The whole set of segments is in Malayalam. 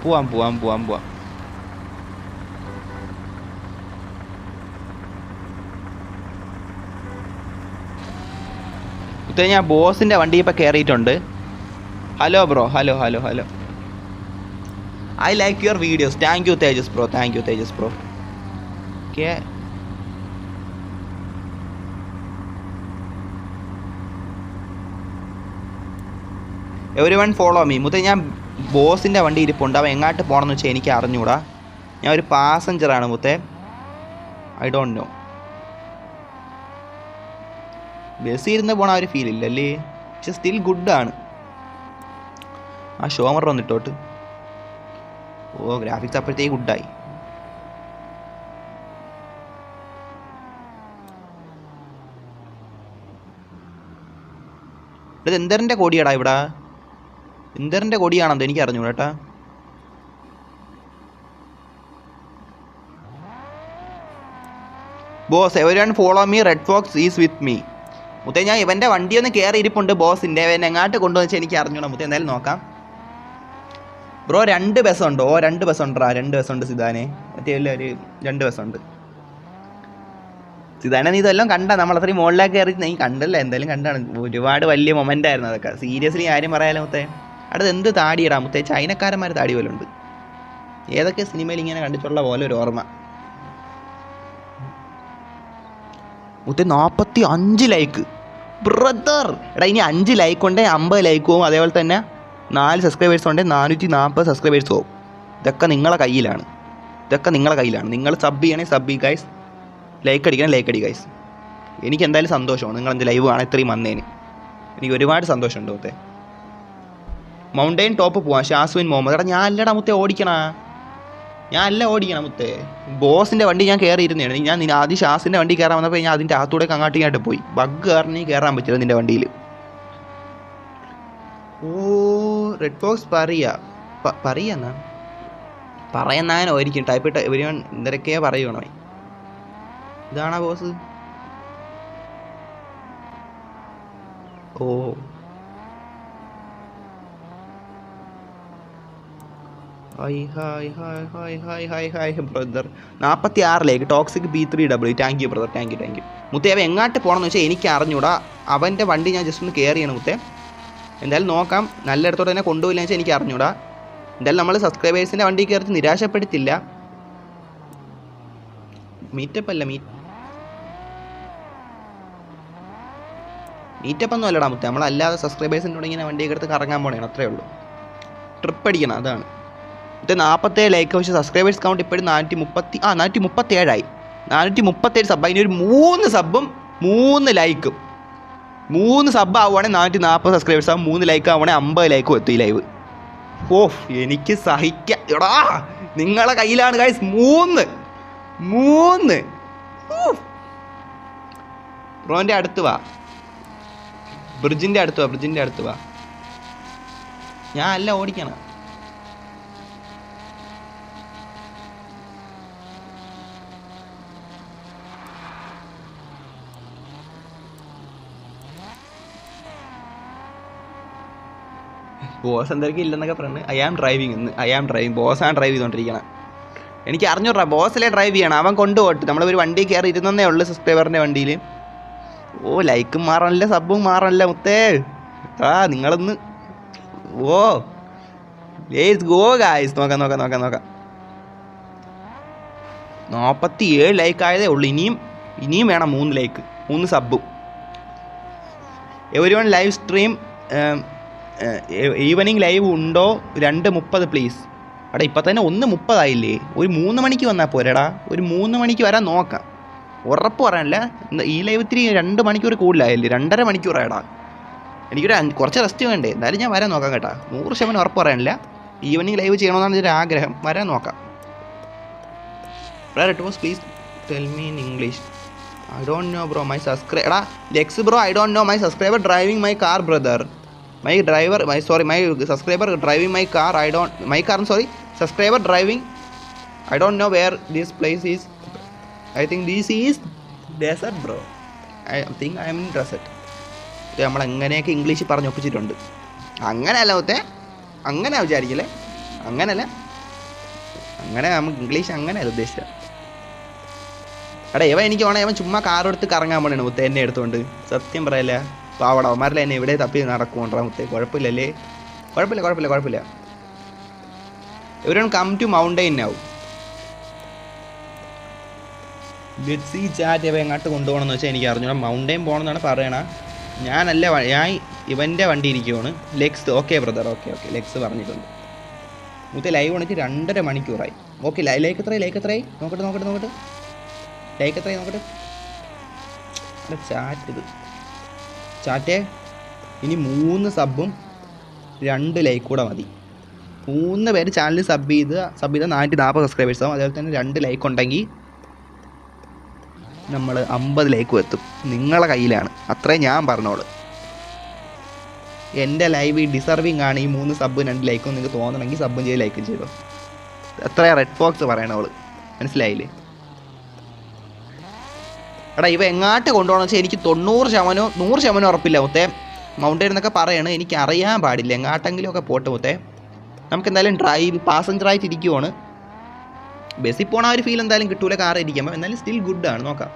പോവാം പോവാം പോവാം പോവാം. മുത്തേ ഞാൻ ബോസിൻ്റെ വണ്ടി ഇപ്പം കയറിയിട്ടുണ്ട്. Hello bro, hello hello hello. I like your videos. Thank you Tejas bro, thank you Tejas bro. Okay, everyone follow me. മുത്തേ ഞാൻ ബോസിൻ്റെ വണ്ടി ഇരിപ്പുണ്ട്. അവൻ എങ്ങോട്ട് പോകണമെന്ന് വെച്ചാൽ എനിക്ക് അറിഞ്ഞൂടാ. ഞാൻ ഒരു പാസഞ്ചറാണ് മുത്തേ. I don't no. ബസ്സിൽ ഇരുന്ന് പോണ ഒരു ഫീൽ ഇല്ലല്ലേ, പക്ഷെ സ്റ്റിൽ ഗുഡാണ്. ആ ഷോമർ വന്നിട്ടോട്ട്. ഓ ഗ്രാഫിക്സ് അപ്പോഴത്തേക്ക് ഗുഡായി. ഇത് എന്തറിൻ്റെ കൊടിയാടാ ഇവിടെ? എന്തറിൻ്റെ കൊടിയാണെന്തോ എനിക്ക് അറിഞ്ഞൂടാ കേട്ടാ. Boss everyone follow me, red fox is with me. മുത്തേ ഞാൻ ഇവൻ്റെ വണ്ടിയൊന്ന് കയറി ഇരിപ്പുണ്ട് ബോസിൻ്റെ. ഇവൻ എങ്ങാട്ട് കൊണ്ടുവന്ന് വെച്ചാൽ എനിക്ക് അറിഞ്ഞൂടാ മുത്തേ. എന്തായാലും നോക്കാം ബ്രോ. 2 ബസ്സുണ്ടോ? 2 ബസ്സുണ്ടാ, 2 ബസ്സുണ്ട് സിതാനെ. മറ്റേ ഒരു 2 ബസ്സുണ്ട് സിതാനെ. നീ ഇതെല്ലാം കണ്ടാ? നമ്മളത്രയും മുകളിലേക്ക് കയറി നീ കണ്ടല്ല? എന്തായാലും കണ്ടാണ്. ഒരുപാട് വലിയ മൊമെൻ്റ് ആയിരുന്നു അതൊക്കെ. സീരിയസ്ലി ആരും പറയാലോ മുത്തേ. അടുത്ത് എന്ത് താടിയിടാം മുത്തേ? ചൈനക്കാരന്മാർ താടി പോലെ ഉണ്ട്. ഏതൊക്കെ സിനിമയിൽ ഇങ്ങനെ കണ്ടിട്ടുള്ള പോലെ ഒരു ഓർമ്മ മുത്തേ. 45 ലൈക്ക് ബ്രദർ. എടാ ഇനി 5 ലൈക്ക് ഉണ്ട് 50 ലൈക്ക് പോവും. അതേപോലെ തന്നെ 4 സബ്സ്ക്രൈബേഴ്സ് ഉണ്ട് 440 സബ്സ്ക്രൈബേഴ്സ് പോവും. ഇതൊക്കെ നിങ്ങളെ കയ്യിലാണ്, ഇതൊക്കെ നിങ്ങളെ കയ്യിലാണ്. നിങ്ങൾ സബ് ചെയ്യണേ സബ് ചെയ്യ് ഗൈസ്. ലൈക്ക് അടിക്കണം, ലൈക്ക് അടി ഗൈസ്. എനിക്ക് എന്തായാലും സന്തോഷമാണ് നിങ്ങളെന്ത് ലൈവ് കാണാൻ ഇത്രയും വന്നേന്. എനിക്ക് ഒരുപാട് സന്തോഷമുണ്ട് മുത്തേ. മൗണ്ടൈൻ ടോപ്പ് പോവാം. ഷാസുവിൻ മുഹമ്മദ്. എടാ ഞാൻ അല്ലടാ മുത്തേ ഓടിക്കണ, ഞാൻ അല്ല ഓടിക്കണം മുത്തേ. ബോസിൻ്റെ വണ്ടി ഞാൻ കയറി ഇരുന്നതാണ്. ഞാൻ ആദ്യം ഷാസിൻ്റെ വണ്ടി കയറാൻ വന്നപ്പോൾ ഞാൻ അതിൻ്റെ അകത്തൂടെ അങ്ങോട്ട് ഇങ്ങോട്ട് പോയി. ബഗ് കാരണം കയറാൻ പറ്റില്ല നിൻ്റെ വണ്ടിയിൽ. ഓ റെഡ് ഫോക്സ് പറയാ പറയുന്നാൻ ഓരിക്കും ടൈപ്പിട്ട് ഇവർ എന്തൊക്കെയാ പറയണോ? ഇതാണാ ബോസ്? ഓ hi hi hi hi hi hi hi brother. 46 toxic B3W. Thank you brother, thank you thank you. മുത്തേ അവൻ എങ്ങോട്ട് പോകണമെന്ന് വെച്ചാൽ എനിക്ക് അറിഞ്ഞൂടാ. അവൻ്റെ വണ്ടി ഞാൻ ജസ്റ്റ് ഒന്ന് കയറിയാണ് മുത്തേ. എന്തായാലും നോക്കാം. നല്ല ഇടത്തോടെ തന്നെ കൊണ്ടുപോയില്ല വെച്ചാൽ എനിക്ക് അറിഞ്ഞൂടാ. എന്തായാലും നമ്മൾ സബ്സ്ക്രൈബേഴ്സിൻ്റെ വണ്ടി കയറി നിരാശപ്പെടുത്തില്ല. മീറ്റപ്പ് അല്ല, മീറ്റപ്പ് ഒന്നും അല്ലടാ മുത്തേ. നമ്മളല്ലാതെ സബ്സ്ക്രൈബേഴ്സിൻ്റെ കൂടെ ഇങ്ങനെ വണ്ടിയൊക്കെ എടുത്ത് കറങ്ങാൻ പോകണം, അത്രേ ഉള്ളൂ. ട്രിപ്പ് അടിക്കണം, അതാണ്. ഇത് 47 ലൈക്ക്. പക്ഷേ സബ്സ്ക്രൈബേഴ്സ് കൗണ്ട് ഇപ്പോഴും 437 437 സബ്. അതിനൊരു 3 സബും 3 ലൈക്കും. 3 സബ് ആവുകയാണെങ്കിൽ 440 സബ്സ്ക്രൈബേഴ്സ് ആവും. 3 ലൈക്ക് ആവുകയാണെങ്കിൽ 50 ലൈക്കും എത്തും ഈ ലൈവ്. ഓഫ് എനിക്ക് സഹിക്കാം. എടാ നിങ്ങളെ കയ്യിലാണ് ഗൈസ്. 3 ബ്രോൻ്റെ അടുത്ത് വാ, ബ്രിഡ്ജിൻ്റെ അടുത്ത് വാ. ഞാൻ അല്ല ഓടിക്കണം. ബോസ് എന്തൊക്കെ ഇല്ലെന്നൊക്കെ പറഞ്ഞു. I am driving. ബോസാണ് ഡ്രൈവ് ചെയ്തുകൊണ്ടിരിക്കണം. എനിക്ക് അറിഞ്ഞൂടാ ബോസിലെ ഡ്രൈവ് ചെയ്യണം. അവൻ കൊണ്ടുപോട്ട് നമ്മളൊരു വണ്ടി കയറി ഇരുന്നേ ഉള്ളൂ സബ്സ്ക്രൈബറിൻ്റെ വണ്ടിയിൽ. ഓ ലൈക്കും മാറണില്ല, സബും മാറണില്ല മുത്തേ. നിങ്ങളൊന്ന് ഓ ലേറ്റ്സ് ഗോ ഗായ്സ്. നോക്കാം 47 ലൈക്ക് ആയതേ ഉള്ളൂ. ഇനിയും വേണം 3 ലൈക്ക്, 3 സബും. Everyone live stream evening live ഉണ്ടോ? 2:30 പ്ലീസ്. എടാ ഇപ്പം തന്നെ 1:30 ആയില്ലേ? ഒരു 3 മണിക്ക് വന്നാൽ പോരെടാ. ഒരു 3 മണിക്ക് വരാൻ നോക്കാം. ഉറപ്പ് പറയാനില്ല. ഈ ലൈവ് ഇത്തിരി 2 മണിക്കൂർ കൂടുതലായില്ലേ? 2.5 മണിക്കൂറായടാ. എനിക്കൊരു കുറച്ച് റെസ്റ്റ് വേണ്ടേ? എന്തായാലും ഞാൻ വരാൻ നോക്കാം കേട്ടാ. 100% ഉറപ്പ് പറയാനില്ല. ഈവനിങ് ലൈവ് ചെയ്യണമെന്നാണ് എൻ്റെ ആഗ്രഹം. വരാൻ നോക്കാം. It was please tell me in English. I don't know bro my എടാ ലെക്സ് bro. I don't know my subscriber driving my car brother. My subscriber driving my car. Subscriber driving. I don't know where this place is. I think this is desert bro. I think I am in desert. നമ്മൾ അങ്ങനെയൊക്കെ ഇംഗ്ലീഷ് പറഞ്ഞ് ഒപ്പിച്ചിട്ടുണ്ട്. അങ്ങനെയല്ല മുത്തേ, അങ്ങനെ വിചാരിക്കല്ലേ, അങ്ങനല്ല. അങ്ങനെ നമുക്ക് ഇംഗ്ലീഷ് അങ്ങനെയല്ല ഉദ്ദേശിച്ചത്. എടാ ഇവ എനിക്ക് വേണേ അവൻ ചുമ്മാ കാറെടുത്ത് കറങ്ങാൻ പോണേണ് മുത്തേ എന്നെ എടുത്തുകൊണ്ട്. സത്യം പറയല്ല പാവട അവന്മാരിൽ എന്നെ ഇവിടെ തപ്പി നടക്കുകൊണ്ടാ മുത്തേ. കുഴപ്പമില്ലല്ലേ? കുഴപ്പമില്ല. Everyone come to mountain now. ഗഡ്സി ചാറ്റ് ഇവ എങ്ങോട്ട് കൊണ്ടുപോകണമെന്ന് വെച്ചാൽ എനിക്ക് അറിഞ്ഞൂടാ. മൗണ്ടെയിൻ പോകണമെന്നാണ് പറയണ. ഞാൻ ഇവൻ്റെ വണ്ടി ഇരിക്കുവാണ്. Lex okay brother, okay Lex പറഞ്ഞിട്ടുണ്ട്. മുത്തേ ലൈവ് വന്നിട്ട് 2.5 മണിക്കൂറായി. ഓക്കെ ലൈക്ക് എത്രയായി നോക്കട്ടെ. ലൈക്ക് എത്രയായി നോക്കട്ടെ. ചാറ്റേ ഇനി 3 സബും 2 ലൈക്ക് കൂടെ മതി. 3 പേര് ചാനൽ സബ് ചെയ്ത് 440 സബ്സ്ക്രൈബേഴ്സ് ആവും. അതുപോലെ തന്നെ 2 ലൈക്ക് ഉണ്ടെങ്കിൽ നമ്മൾ 50 ലൈക്കും എത്തും. നിങ്ങളെ കയ്യിലാണ്. അത്രയും ഞാൻ പറഞ്ഞോളൂ. എൻ്റെ ലൈവ് ഡിസർവിങ് ആണ്. ഈ 3 സബും 2 ലൈക്കും നിങ്ങൾക്ക് തോന്നണമെങ്കിൽ സബും ചെയ്ത് ലൈക്കും ചെയ്തോ. എത്രയാ റെഡ് ഫോക്സ് പറയണവള്, മനസ്സിലായില്ലേ? എടാ ഇവ എങ്ങാട്ട് കൊണ്ടുപോകണമെന്ന് വെച്ചാൽ എനിക്ക് 100% ഉറപ്പില്ല മുത്തേ. മൗണ്ടെയിൻ എന്നൊക്കെ പറയണേ, എനിക്ക് അറിയാൻ പാടില്ല. എങ്ങാട്ടെങ്കിലും ഒക്കെ പോട്ടെ മുത്തേ. നമുക്ക് എന്തായാലും പാസഞ്ചറായിട്ട് ഇരിക്കുവാണ്. ബസ്സിൽ പോണ ഒരു ഫീൽ എന്തായാലും കിട്ടൂല കാറ് ഇരിക്കുമ്പോൾ. എന്നാലും സ്റ്റിൽ ഗുഡാണ്. നോക്കാം.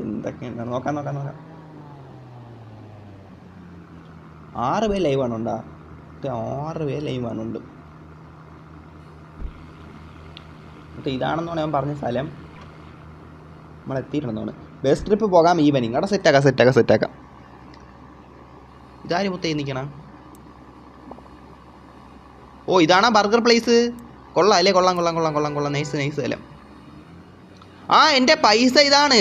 എന്തൊക്കെയാണ് നോക്കാം. 6 പേര് ലൈവാണുണ്ടാ? 6 പേര് ലൈവാണുണ്ട്. ഇതാണെന്നാണ് ഞാൻ പറഞ്ഞ സ്ഥലം. നമ്മൾ എത്തിയിട്ടുണ്ടെന്നാണ്. ബസ് ട്രിപ്പ് പോകാം ഈവനിങ്. അവിടെ സെറ്റാക്കാം. ഇതാരും മുത്തേ നിൽക്കണം. ഓ ഇതാണാ ബർഗർ പ്ലേസ്. കൊള്ളാം അല്ലേ? കൊള്ളാം. നൈസ് സ്ഥലം. ആ എൻ്റെ പൈസ ഇതാണ്.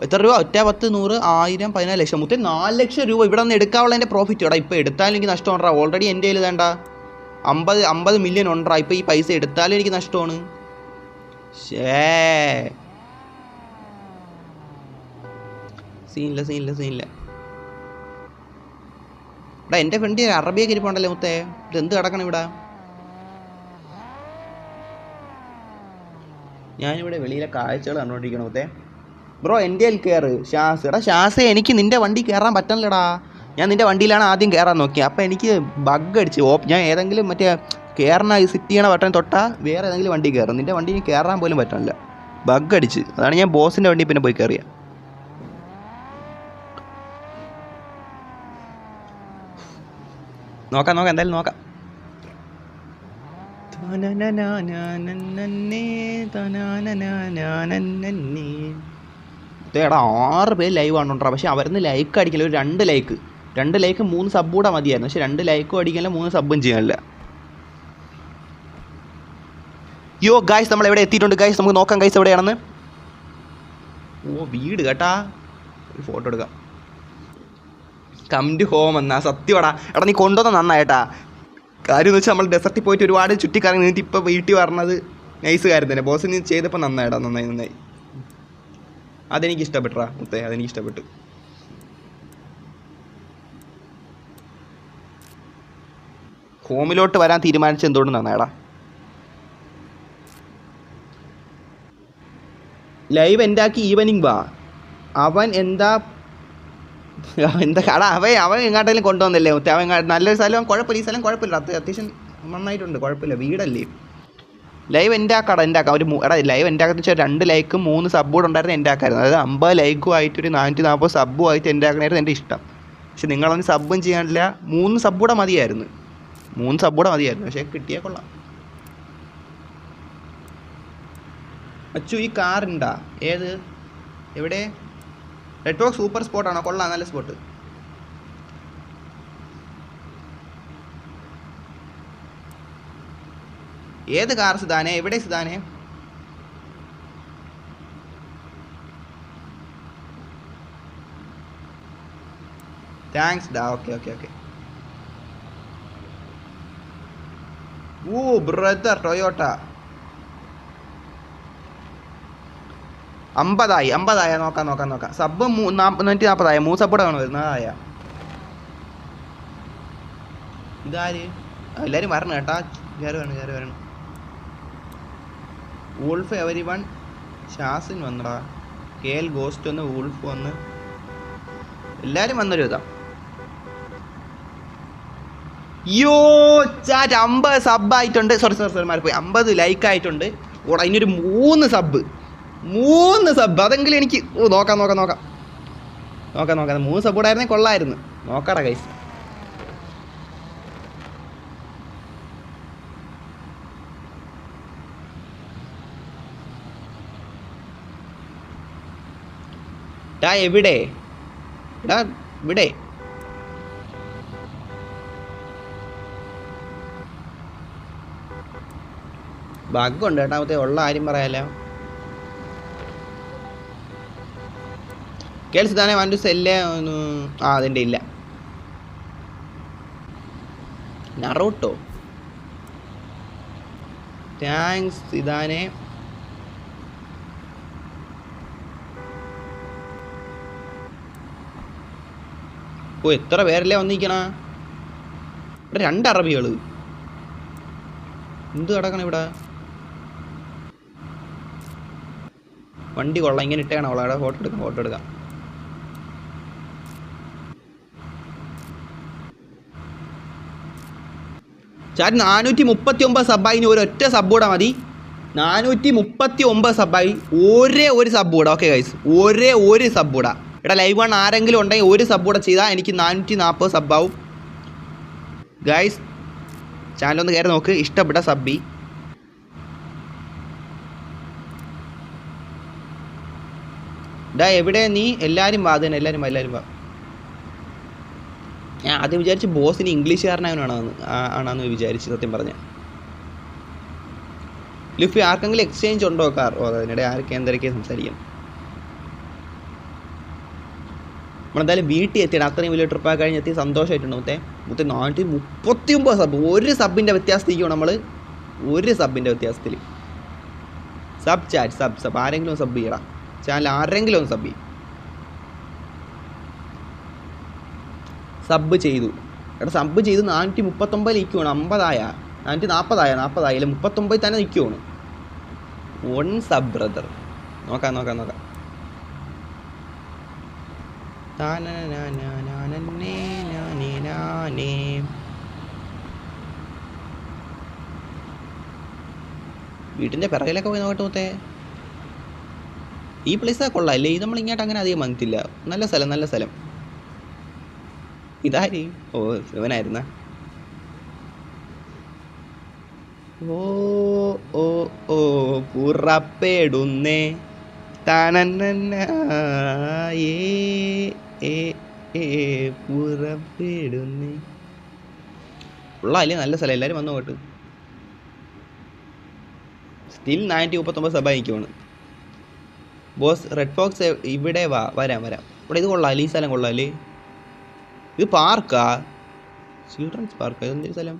എത്ര രൂപ? 1 10 100 1000 14 ലക്ഷം. മുത്തേ 4 ലക്ഷം രൂപ ഇവിടെ നിന്ന് എടുക്കാനുള്ള എൻ്റെ പ്രോഫിറ്റ്. ഇവിടെ ഇപ്പോൾ എടുത്താലും എനിക്ക് നഷ്ടമുണ്ടാ. ഓൾറെഡി എൻ്റെ കയ്യിൽ വേണ്ട 50 മില്യൺ ഉണ്ടാ. ഇപ്പോൾ ഈ പൈസ എടുത്താലും എനിക്ക് നഷ്ടമാണ്. സീനില്ല. എടാ എൻ്റെ ഫ്രണ്ട് അറബിയൊക്കെ ഇരിപ്പുണ്ടല്ലേ മുത്തേ. ഇതെന്ത് കിടക്കണം ഇവിടെ? ഞാനിവിടെ വെളിയിലെ കാഴ്ചകൾ കണ്ടുകൊണ്ടിരിക്കണം മുത്തേ. ബ്രോ എൻ്റെ കയ്യിൽ കയറ് ഷാസ്. എടാ ഷാസേ, എനിക്ക് നിൻ്റെ വണ്ടി കയറാൻ പറ്റണില്ലടാ. ഞാൻ നിൻ്റെ വണ്ടിയിലാണ് ആദ്യം കയറാൻ നോക്കിയത്. അപ്പോൾ എനിക്ക് ബഗ് അടിച്ച്. ഞാൻ ഏതെങ്കിലും മറ്റേ കയറണ സിറ്റ് ചെയ്യണ ബട്ടൺ തൊട്ടാൽ വേറെ ഏതെങ്കിലും വണ്ടി കയറും. നിൻ്റെ വണ്ടി എനിക്ക് കയറാൻ പോലും പറ്റണില്ല. ബഗ് അടിച്ച്. അതാണ് ഞാൻ ബോസിൻ്റെ വണ്ടി പിന്നെ പോയി കയറിയ. നോക്കാം എന്തായാലും നോക്കാം. എടാ 6 പേര് ലൈവ് ആണോണ്ടാ. പക്ഷെ അവരുന്ന് ലൈക്ക് അടിക്കില്ല. ഒരു 2 ലൈക്ക് 3 സബ് കൂടെ മതിയായിരുന്നു. പക്ഷെ 2 ലൈക്കും അടിക്കില്ല, 3 സബും ചെയ്യാനില്ല. യോ ഗൈസ്, നമ്മൾ എവിടെ എത്തിയിട്ടുണ്ട് ഗൈസ്. നമുക്ക് നോക്കാം ഗൈസ് എവിടെയാണെന്ന്. ഓ വീട് കേട്ടാ. ഒരു ഫോട്ടോ എടുക്കാം. കം ടു ഹോം എന്നാ. സത്യമാടാ. എടാ നീ കൊണ്ടുവന്ന നന്നായിട്ടാ. കാര്യം എന്ന് വെച്ചാൽ നമ്മൾ ഡെസർട്ടിൽ പോയിട്ട് ഒരുപാട് ചുറ്റിക്കറങ്ങി നിന്നിട്ട് ഇപ്പോൾ വീട്ടിൽ പറഞ്ഞത് നൈസ് കാര്യം തന്നെ. ബോസ് നീ ചെയ്തപ്പോൾ നന്നായി. അതെനിക്ക് ഇഷ്ടപ്പെട്ടാ മുത്തേ. അതെനിക്ക് ഇഷ്ടപ്പെട്ടു. ഹോമിലോട്ട് വരാൻ തീരുമാനിച്ച എന്തുകൊണ്ട് നന്നായടാ. ലൈവ് എന്താക്കി ഈവനിങ് വാ. അവൻ കട അവൻ എങ്ങാട്ടെങ്കിലും കൊണ്ടുവന്നില്ലേ മുത്തേ. അവൻ നല്ലൊരു സ്ഥലം. കുഴപ്പമില്ല. ഈ സ്ഥലം കുഴപ്പമില്ല. അത്യാവശ്യം നന്നായിട്ടുണ്ട്. കുഴപ്പമില്ല. വീടല്ലേ. ലൈവ് എൻ്റെ ആക്കാടാ. ലൈവ് എൻ്റെ ആക്കാന്ന് വെച്ചാൽ 2 ലൈക്കും 3 സബ് കൂടെ ഉണ്ടായിരുന്നു എൻ്റെ ആക്കായിരുന്നു. അതായത് 50 ലൈക്കും ആയിട്ട് ഒരു 440 സബ്ബും ആയിട്ട് എൻ്റെ ആക്കണായിരുന്നു എൻ്റെ ഇഷ്ടം. പക്ഷെ നിങ്ങളൊന്നും സബ്ബും ചെയ്യാനില്ല. 3 സബ് കൂടെ മതിയായിരുന്നു. പക്ഷെ കിട്ടിയാൽ കൊള്ളാം. അച്ചു ഈ കാറുണ്ടാ? ഏത്? എവിടെ? റെഡ് റോക്ക് സൂപ്പർ സ്പോട്ടാണോ? കൊള്ളാം, നല്ല സ്പോട്ട്. ഏത് കാർ സിതാനെ? എവിടെ സിതാനെ? താങ്ക്സ് ഡാ. ഓക്കെ. ഓ ബ്രദർ, ടൊയോട്ട 50 നോക്കാം. സബ് 140 3 സബ്ബൂടെ വേണം വരുന്നതായ. ഇതാര്? എല്ലാവരും വരണം കേട്ടാ. കയറി വരണം. വോൾഫ് എവരി വൺ ഷാസിൻ വന്നടാ, KL ഗോസ്റ്റ് വന്ന്, വൂൾഫ് വന്ന്, എല്ലാവരും വന്നൊരു ഇതാ. യോ ചാറ്റ് 50 സബ് ആയിട്ടുണ്ട്. സോറി മാറിപ്പോയി. 50 ലൈക്ക് ആയിട്ടുണ്ട്. ഓടാ അതിനൊരു 3 സബ് അതെങ്കിലും എനിക്ക് നോക്കാം. 3 സബ് കൂടെ ആയിരുന്നേ കൊള്ളായിരുന്നു. നോക്കാടാ ഗൈസ്. എവിടെ ഇവിടെ ബഗ്ഗുണ്ട് കേട്ടാമത്തെ, ഉള്ള കാര്യം പറയാലോ. കേൾസ് താനെ വണ്ടി സെല്ലേ അതിൻ്റെ ഇല്ല. നറൂട്ടോ താങ്ക്സ് ഇതാനെ. എത്ര പേരല്ലേ വന്നിരിക്കണ ഇവിടെ? 2 അറബികൾ എന്ത് കിടക്കണം ഇവിടെ? വണ്ടി കൊള്ളാം. ഇങ്ങനെ ഇട്ടേക്കണം അവളെ. ഫോട്ടോ എടുക്കാം. ചാറ്റ് 439 സബ്ബായി. ഇനി ഒരൊറ്റ സബ് കൂടെ മതി. 439 സബ്ബായി. ഒരേ ഒരു സബ് കൂടെ. ഓക്കെ ഗൈസ്, ഒരേ ഒരു സബ് കൂടെ. ഇവിടെ ലൈവ് വൺ ആരെങ്കിലും ഉണ്ടെങ്കിൽ ഒരു സബ് കൂടെ ചെയ്താൽ എനിക്ക് 440 സബ്ബാവും ഗൈസ്. ചാനലൊന്ന് കയറി നോക്ക്. ഇഷ്ടപ്പെട്ട സബ്ബി. എവിടെ നീ? എല്ലാവരും വാ. തന്നെ എല്ലാവരും വാ. ഞാൻ ആദ്യം വിചാരിച്ച് ബോസിന് ആണെന്ന് വിചാരിച്ച് സത്യം പറഞ്ഞ. ലുഫി ആർക്കെങ്കിലും എക്സ്ചേഞ്ച് ഉണ്ടോ കാർ? അതിനിടെ ആർക്ക് എന്തൊക്കെ സംസാരിക്കാം. നമ്മളെന്തായാലും വീട്ടിൽ എത്തിയിട്ട് അത്രയും വലിയ ട്രിപ്പൊക്കെ കഴിഞ്ഞ് എത്തി സന്തോഷമായിട്ടുണ്ട്. മൊത്തം 439 സബ്. ഒരു സബിൻ്റെ വ്യത്യാസത്തിരിക്കും നമ്മൾ. ഒരു സബിൻ്റെ വ്യത്യാസത്തിൽ സബ് ചാറ്റ് സബ് ആരെങ്കിലും സബ് ചെയ്യണം. ചാനൽ ആരെങ്കിലും ഒന്ന് സബ് ചെയ്തു. എടാ സബ് ചെയ്ത് 439 നിൽക്കുവാണ്. 50 440 അല്ല 39 തന്നെ നിൽക്കുവാണ്. 1 സബ് ബ്രദർ. നോക്കാം. വീട്ടിൻ്റെ പിറകിലൊക്കെ പോയി നോക്കട്ടെ. ഈ പ്ലേസ് കൊള്ളാമല്ലേ? ഇത് നമ്മൾ ഇങ്ങോട്ട് അങ്ങനെ അധികം വന്നിട്ടില്ല. നല്ല സ്ഥലം. ഇതാര്? ഇവനായിരുന്ന. പുറപ്പെടുന്നേ പുറപ്പെടുന്നേ. ഉള്ളല്ലേ? നല്ല സ്ഥലം. എല്ലാവരും വന്നു പോട്ട്. സ്റ്റിൽ 439 സഭ നിൽക്കുവാണ്. ബോസ് റെഡ് ഫോക്സ് ഇവിടെ വരാം. ഇവിടെ ഇത് കൊള്ളാമല്ലേ? ഈ സ്ഥലം കൊള്ളാമല്ലേ? ഇത് പാർക്കാ? ചിൽഡ്രൻസ് പാർക്കാ? ഇതെന്തൊരു സ്ഥലം?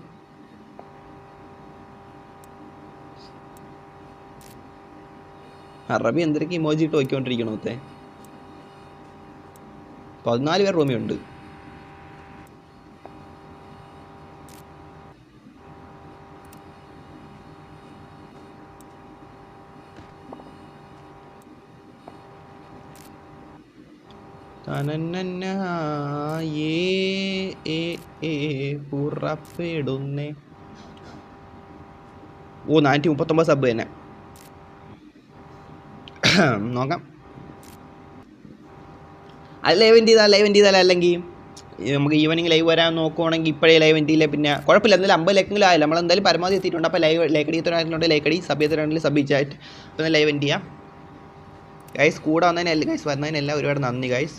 അറബി എന്തൊക്കെ ഇമോജി ഇട്ട് നോക്കിക്കൊണ്ടിരിക്കണോ? 14 പേർ റൂമിയുണ്ട്. പുറപ്പെടുന്നേ. 439 സബ് തന്നെ. നോക്കാം. അത് ലൈവ് ചെയ്താൽ അല്ലെങ്കിൽ നമുക്ക് ഈവനിങ് ലൈവ് വരാൻ നോക്കുവാണെങ്കിൽ ഇപ്പോഴേ ലൈവ് ചെയ്യില്ല. പിന്നെ കുഴപ്പമില്ല. എന്തായാലും 50 ലൈക്കെങ്കിലും ആയില്ല. നമ്മളെന്തായാലും പരമാവധി എത്തിയിട്ടുണ്ട്. അപ്പോൾ ലൈക്കടി എത്തുന്നുണ്ട്. ലൈക്കടി സബ് ചെയ്തിട്ടുണ്ടെങ്കിൽ സബ് ചാറ്റ് അപ്പോൾ ലൈവ് ചെയ്യാം ഗൈസ്. കൂടെ വന്നതിനെല്ലാം ഒരുപാട് നന്ദി ഗൈസ്.